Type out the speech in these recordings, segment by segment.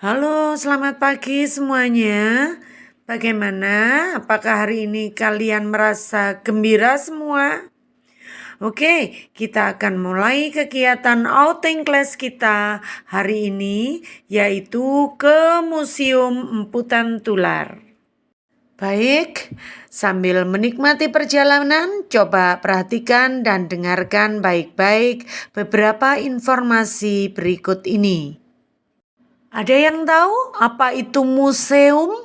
Halo, selamat pagi semuanya. Bagaimana? Apakah hari ini kalian merasa gembira semua? Oke, kita akan mulai kegiatan outing class kita hari ini, yaitu ke Museum Emputan Tular. Baik, sambil menikmati perjalanan, coba perhatikan dan dengarkan baik-baik beberapa informasi berikut ini. Ada yang tahu apa itu museum?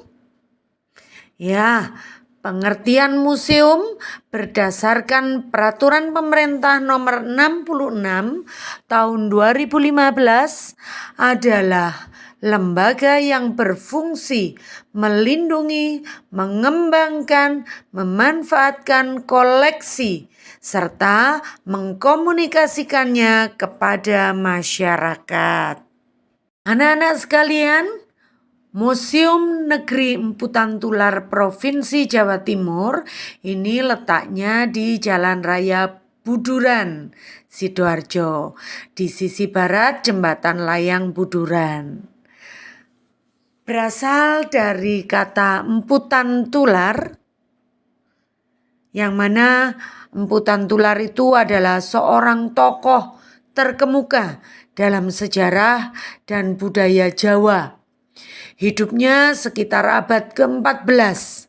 Ya, pengertian museum berdasarkan Peraturan Pemerintah Nomor 66 Tahun 2015 adalah lembaga yang berfungsi melindungi, mengembangkan, memanfaatkan koleksi serta mengkomunikasikannya kepada masyarakat. Anak-anak sekalian, Museum Negeri Emputan Tular Provinsi Jawa Timur ini letaknya di Jalan Raya Buduran, Sidoarjo, di sisi barat Jembatan Layang Buduran. Berasal dari kata emputan tular, yang mana emputan tular itu adalah seorang tokoh terkemuka dalam sejarah dan budaya Jawa. Hidupnya sekitar abad ke-14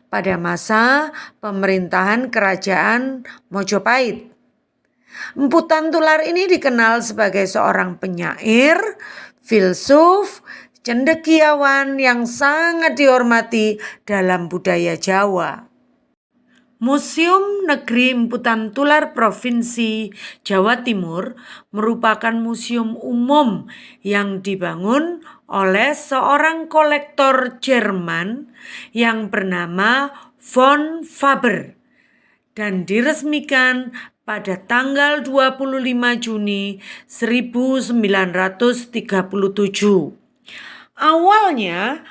pada masa pemerintahan Kerajaan Mojopahit. Emputan Tular ini dikenal sebagai seorang penyair, filsuf, cendekiawan yang sangat dihormati dalam budaya Jawa. Museum Negeri Emputan Tular Provinsi Jawa Timur merupakan museum umum yang dibangun oleh seorang kolektor Jerman yang bernama von Faber dan diresmikan pada tanggal 25 Juni 1937. Awalnya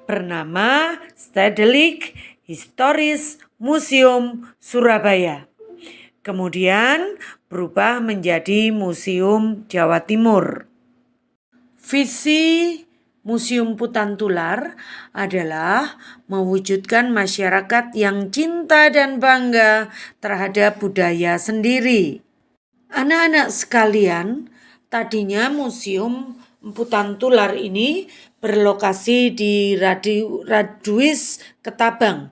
bernama Stedelijk Historisch Museum Surabaya. Kemudian berubah menjadi Museum Jawa Timur. Visi Museum Emputan Tular adalah mewujudkan masyarakat yang cinta dan bangga terhadap budaya sendiri. Anak-anak sekalian, tadinya Museum Emputan Tular ini berlokasi di Raduis Ketabang,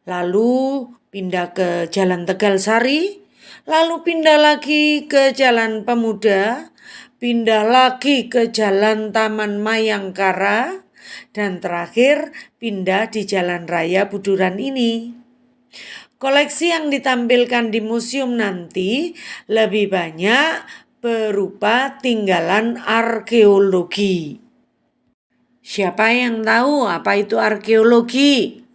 lalu pindah ke Jalan Tegal Sari, lalu pindah lagi ke Jalan Pemuda, pindah lagi ke Jalan Taman Mayangkara, dan terakhir pindah di Jalan Raya Buduran ini. Koleksi yang ditampilkan di museum nanti lebih banyak berupa tinggalan arkeologi. Siapa yang tahu apa itu arkeologi?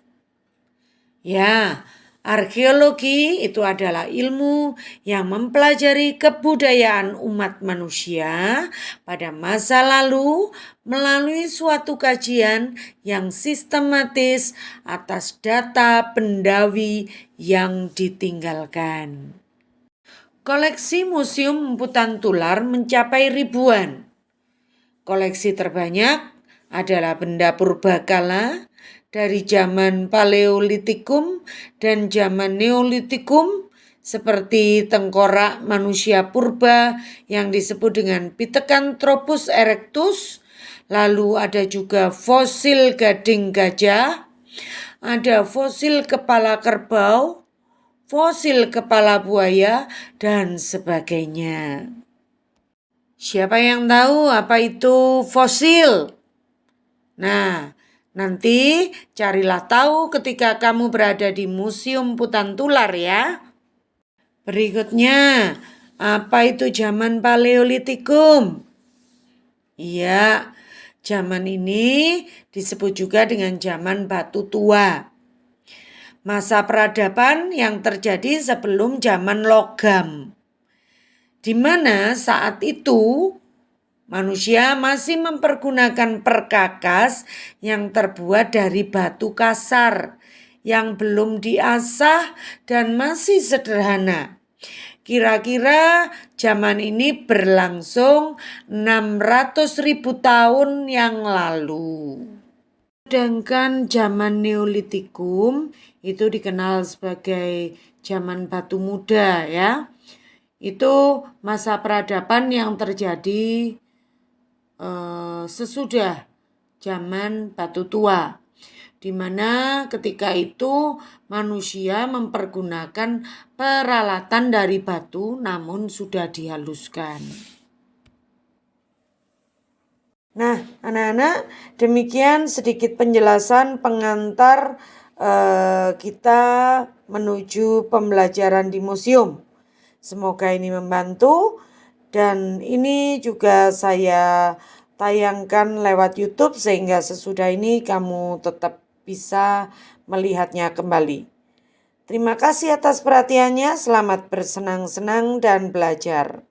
Ya, arkeologi itu adalah ilmu yang mempelajari kebudayaan umat manusia pada masa lalu melalui suatu kajian yang sistematis atas data bendawi yang ditinggalkan. Koleksi Museum Emputan Tular mencapai ribuan. Koleksi terbanyak adalah benda purbakala dari zaman Paleolitikum dan zaman Neolitikum seperti tengkorak manusia purba yang disebut dengan Pithecanthropus erectus. Lalu ada juga fosil gading gajah, ada fosil kepala kerbau, fosil kepala buaya, dan sebagainya. Siapa yang tahu apa itu fosil? Nah, nanti carilah tahu ketika kamu berada di Museum Emputan Tular ya. Berikutnya, apa itu zaman Paleolitikum? Iya, zaman ini disebut juga dengan zaman batu tua. Masa peradaban yang terjadi sebelum zaman logam, di mana saat itu manusia masih mempergunakan perkakas yang terbuat dari batu kasar yang belum diasah dan masih sederhana. Kira-kira zaman ini berlangsung 600.000 tahun yang lalu. Sedangkan zaman Neolitikum itu dikenal sebagai zaman batu muda ya. Itu masa peradaban yang terjadi sesudah zaman batu tua, di mana ketika itu manusia mempergunakan peralatan dari batu namun sudah dihaluskan. Nah, anak-anak, demikian sedikit penjelasan pengantar kita menuju pembelajaran di museum. Semoga ini membantu, dan ini juga saya tayangkan lewat YouTube sehingga sesudah ini kamu tetap bisa melihatnya kembali. Terima kasih atas perhatiannya, selamat bersenang-senang dan belajar.